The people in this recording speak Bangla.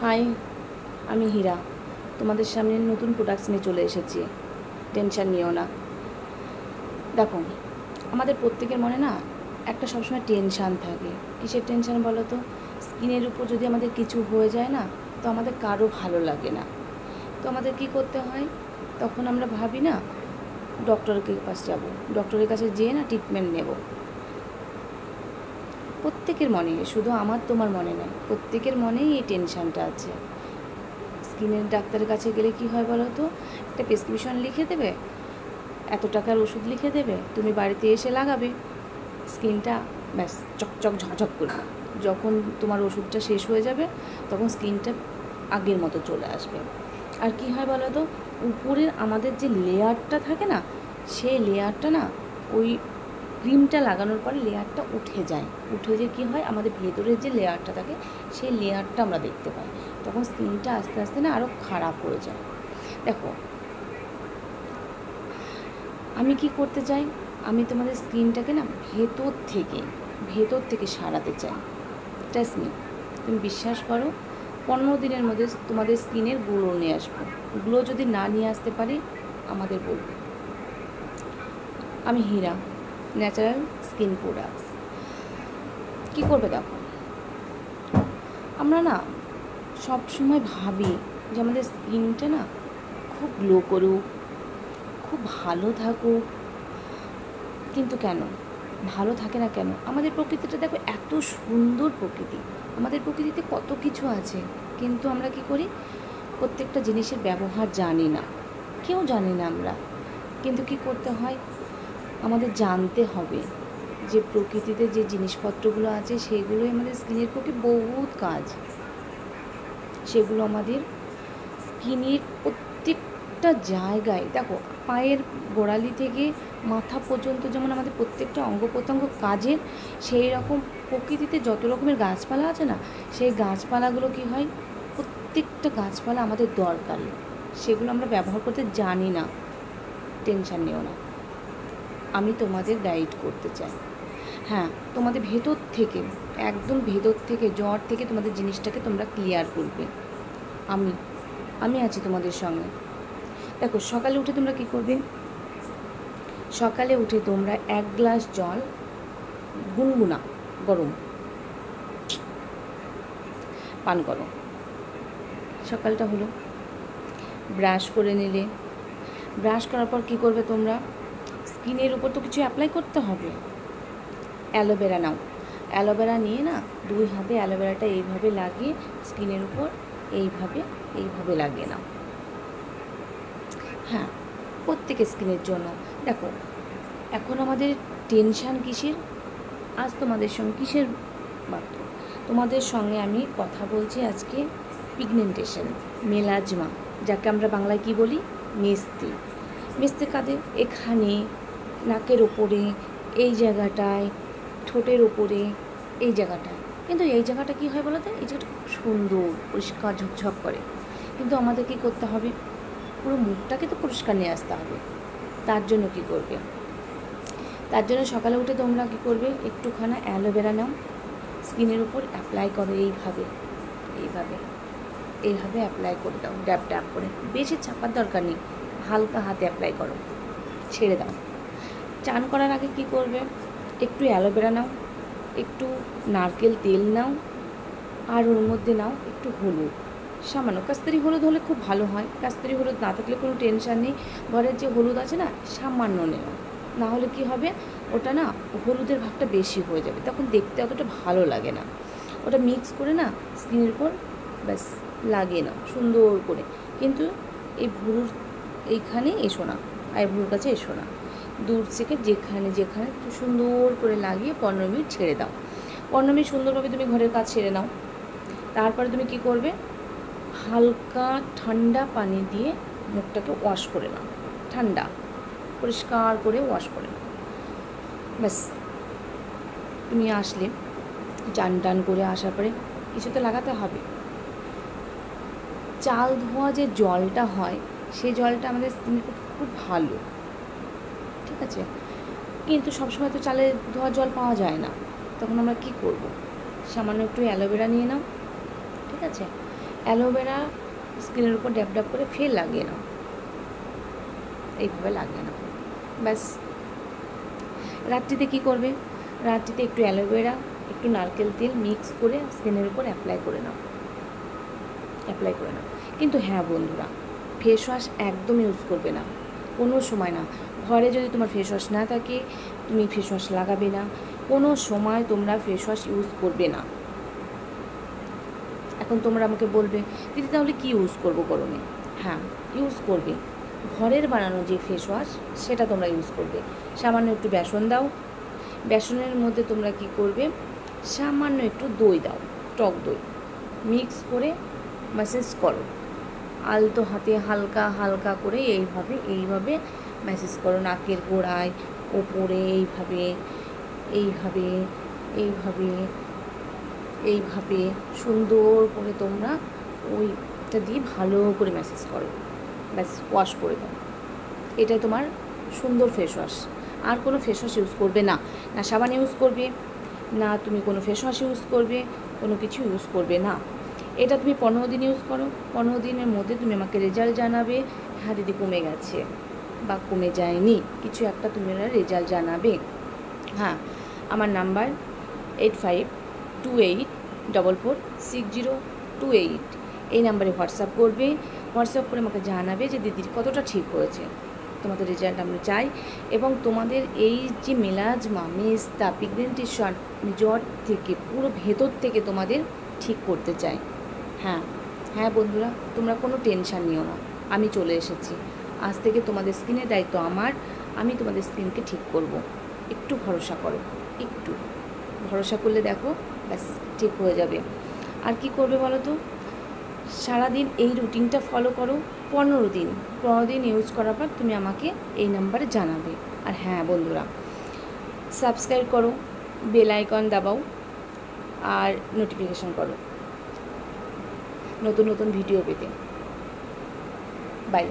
হাই, আমি হীরা। তোমাদের সামনে নতুন প্রোডাক্টস নিয়ে চলে এসেছি। টেনশন নিও না। দেখো, আমাদের প্রত্যেকের মনে না একটা সবসময় টেনশান থাকে। কিসের টেনশান বলো তো? স্কিনের উপর যদি আমাদের কিছু হয়ে যায় না, তো আমাদের কারো ভালো লাগে না। তো আমাদের কি করতে হয়? তখন আমরা ভাবি না ডক্টরের কাছে যাব, ডক্টরের কাছে যেয়ে না ট্রিটমেন্ট নেব। প্রত্যেকের মনে, শুধু আমার তোমার মনে নয়, প্রত্যেকের মনেই এই টেনশানটা আছে। স্কিনের ডাক্তারের কাছে গেলে কি হয় বলো তো? একটা প্রেসক্রিপশন লিখে দেবে, এত টাকার ওষুধ লিখে দেবে, তুমি বাড়িতে এসে লাগাবে, স্কিনটা ব্যাস চকচক ঝকঝক করবে। যখন তোমার ওষুধটা শেষ হয়ে যাবে তখন স্কিনটা আগের মতো চলে আসবে। আর কি হয় বলো তো? উপরের আমাদের যে লেয়ারটা থাকে না, সেই লেয়ারটা না ওই ক্রিমটা লাগানোর পরে লেয়ারটা উঠে যায়। উঠে যে কী হয়, আমাদের ভেতরের যে লেয়ারটা থাকে সেই লেয়ারটা আমরা দেখতে পাই। তখন স্কিনটা আস্তে আস্তে না আরও খারাপ হয়ে যায়। দেখো, আমি কি করতে চাই? আমি তোমাদের স্কিনটাকে না ভেতর থেকে সারাতে চাই। ট্রাস্ট মি, তুমি বিশ্বাস করো, 15 দিনের মধ্যে তোমাদের স্কিনের গ্লো নিয়ে আসবো। গ্লো যদি না নিয়ে আসতে পারি আমাদের বলবে। আমি হীরা, ন্যাচারাল স্কিন প্রোডাক্টস। কী করবে দেখো, আমরা না সব সময় ভাবি যে আমাদের স্কিনটা না খুব গ্লো করুক, খুব ভালো থাকুক, কিন্তু কেন ভালো থাকে না কেন? আমাদের প্রকৃতিটা দেখো, এত সুন্দর প্রকৃতি, আমাদের প্রকৃতিতে কত কিছু আছে, কিন্তু আমরা কি করি? প্রত্যেকটা জিনিসের ব্যবহার জানি না, কেউ জানি না আমরা। কিন্তু কি করতে হয়? আমাদের জানতে হবে যে প্রকৃতিতে যে জিনিসপত্রগুলো আছে সেগুলোই আমাদের স্কিনের পক্ষে বহুত কাজ। সেগুলো আমাদের স্কিনের প্রত্যেকটা জায়গায়, দেখো পায়ের গোড়ালি থেকে মাথা পর্যন্ত যেমন আমাদের প্রত্যেকটা অঙ্গ প্রত্যঙ্গ কাজের, সেই রকম প্রকৃতিতে যত রকমের গাছপালা আছে না, সেই গাছপালাগুলো কি হয়, প্রত্যেকটা গাছপালা আমাদের দরকারি, সেগুলো আমরা ব্যবহার করতে জানি না। টেনশান নিও না, আমি তোমাদের গাইড করতে চাই। হ্যাঁ, তোমাদের ভেতর থেকে, একদম ভেতর থেকে, জ্বর থেকে তোমাদের জিনিসটাকে তোমরা ক্লিয়ার করবে। আমি আছি তোমাদের সঙ্গে। দেখো, সকালে উঠে তোমরা কী করবে? সকালে উঠে তোমরা 1 গ্লাস জল গুনগুনা গরম পান করো। সকালটা হলো, ব্রাশ করে নিলে। ব্রাশ করার পর কী করবে তোমরা? স্কিনের উপর তো কিছু অ্যাপ্লাই করতে হবে। অ্যালোভেরা নাও, অ্যালোভেরা নিয়ে না 2 হাতে অ্যালোভেরাটা এইভাবে লাগিয়ে স্কিনের উপর এইভাবে লাগিয়ে নাও। হ্যাঁ, প্রত্যেকের স্কিনের জন্য। দেখো, এখন আমাদের টেনশান কিসের? আজ তোমাদের সঙ্গে কিসের মাত্র তোমাদের সঙ্গে আমি কথা বলছি আজকে পিগমেন্টেশন, মেলাজমা, যাকে আমরা বাংলায় কি বলি? মেস্তি কাদের? এখানে, নাকের ওপরে, এই জায়গাটায়, ঠোঁটের ওপরে, এই জায়গাটায়। কিন্তু এই জায়গাটা কী হয় বলো তো? এই জায়গাটা খুব সুন্দর পরিষ্কার ঝকঝক করে, কিন্তু আমাদের কী করতে হবে? পুরো মুখটাকে তো পরিষ্কার নিয়ে আসতে হবে। তার জন্য কী করবে? তার জন্য সকালে উঠে তোমরা কী করবে? একটুখানা অ্যালোভেরা নাও, স্কিনের উপর অ্যাপ্লাই করো, এইভাবে অ্যাপ্লাই করে দাও, ড্যাব ড্যাব করে। বেশি চাপার দরকার নেই, হালকা হাতে অ্যাপ্লাই করো, ছেড়ে দাও। চান করার আগে কী করবে? একটু অ্যালোভেরা নাও, একটু নারকেল তেল নাও, আর ওর মধ্যে নাও একটু হলুদ, সামান্য কাস্তুরি হলুদ হলে খুব ভালো হয়। কাস্তুরি হলুদ না থাকলে কোনো টেনশান নেই, ঘরের যে হলুদ আছে না, সামান্য নেও। না হলে কি হবে, ওটা না হলুদের ভাগটা বেশি হয়ে যাবে, তখন দেখতে অতটা ভালো লাগে না। ওটা মিক্স করে না স্কিনের উপর ব্যাস লাগিয়ে নাও সুন্দর করে। কিন্তু এই ভুরুর এইখানে এসো না, ভুরুর কাছে এসো না, দূর থেকে যেখানে একটু সুন্দর করে লাগিয়ে 15 মিনিট ছেড়ে দাও। 15 মিনিট সুন্দরভাবে তুমি ঘরের কাজ ছেড়ে নাও। তারপরে তুমি কি করবে? হালকা ঠান্ডা পানি দিয়ে মুখটাকে ওয়াশ করে নাও, ঠান্ডা পরিষ্কার করে ওয়াশ করে নাও। ব্যাস, তুমি আসলে চান টান করে আসার পরে কিছু তো লাগাতে হবে। চাল ধোয়া যে জলটা হয়, সেই জলটা আমাদের স্কিনের পক্ষে খুব ভালো, ঠিক আছে? কিন্তু সবসময় তো চালের ধোয়া জল পাওয়া যায় না, তখন আমরা কি করব? সামান্য একটু অ্যালোভেরা নিয়ে নাও, ঠিক আছে? অ্যালোভেরা স্কিনের উপর ড্যাব ড্যাব করে ফের লাগিয়ে নাও, এইভাবে লাগিয়ে নাও। ব্যাস। রাত্রিতে কী করবে, রাত্রিতে একটু অ্যালোভেরা একটু নারকেল তেল মিক্স করে স্কিনের উপর অ্যাপ্লাই করে নাও। কিন্তু হ্যাঁ বন্ধুরা, ফেস ওয়াশ একদম ইউজ করবে না, কোনো সময় না। ঘরে যদি তোমার ফেস ওয়াশ না থাকে তুমি ফেস ওয়াশ লাগাবে না, কোনো সময় তোমরা ফেস ওয়াশ ইউজ করবে না। এখন তোমরা আমাকে বলবে দিদি তাহলে কী ইউজ করবো গরমে? হ্যাঁ, ইউজ করবে ঘরের বানানো যে ফেস ওয়াশ সেটা তোমরা ইউজ করবে। সামান্য একটু বেসন দাও, বেসনের মধ্যে তোমরা কি করবে, সামান্য একটু দই দাও, টক দই মিক্স করে ম্যাসেজ করো, আলতো হাতে হালকা হালকা করে এইভাবে ম্যাসেজ করো, নাকের গোড়ায় ওপরে এইভাবে এইভাবে এইভাবে এইভাবে সুন্দর করে তোমরা ওইটা দিয়ে ভালো করে ম্যাসেজ করো, ব্যাস ওয়াশ করে দাও। এটাই তোমার সুন্দর ফেস ওয়াশ। আর কোনো ফেস ওয়াশ ইউজ করবে না, না সাবান ইউজ করবে না, তুমি কোনো ফেস ওয়াশ ইউজ করবে, কোনো কিছু ইউজ করবে না। এটা তুমি 15 দিন ইউজ করো, 15 দিনের মধ্যে তুমি আমাকে রেজাল্ট জানাবে, হ্যাঁ দিদি কমে গেছে বা কমে যায়নি, কিছু একটা তুমি রেজাল্ট জানাবে। হ্যাঁ, আমার নাম্বার 8528446028, এই নাম্বারে হোয়াটসঅ্যাপ করবে, হোয়াটসঅ্যাপ করে আমাকে জানাবে যে দিদির কতটা ঠিক হয়েছে। তোমাদের রেজাল্ট আমরা চাই, এবং তোমাদের এই যে মেলাজমা, মেস্তা, পিগমেন্টেশন জ্বর থেকে পুরো ভেতর থেকে তোমাদের ঠিক করতে চাই। হ্যাঁ হ্যাঁ বন্ধুরা, তোমরা কোনো টেনশান নিও না, আমি চলে এসেছি। আজ থেকে তোমাদের স্কিনের দায়িত্ব আমার, আমি তোমাদের স্কিনকে ঠিক করব। একটু ভরসা করো, একটু ভরসা করলে দেখো ব্যাস ঠিক হয়ে যাবে। আর কি করবে বলো তো, সারাদিন এই রুটিনটা ফলো করো, 15 দিন ইউজ করার পর তুমি আমাকে এই নাম্বারে জানাবে। আর হ্যাঁ বন্ধুরা, সাবস্ক্রাইব করো, বেল আইকন দাবাও, আর নোটিফিকেশন করো নতুন নতুন ভিডিও পেতে। বাই।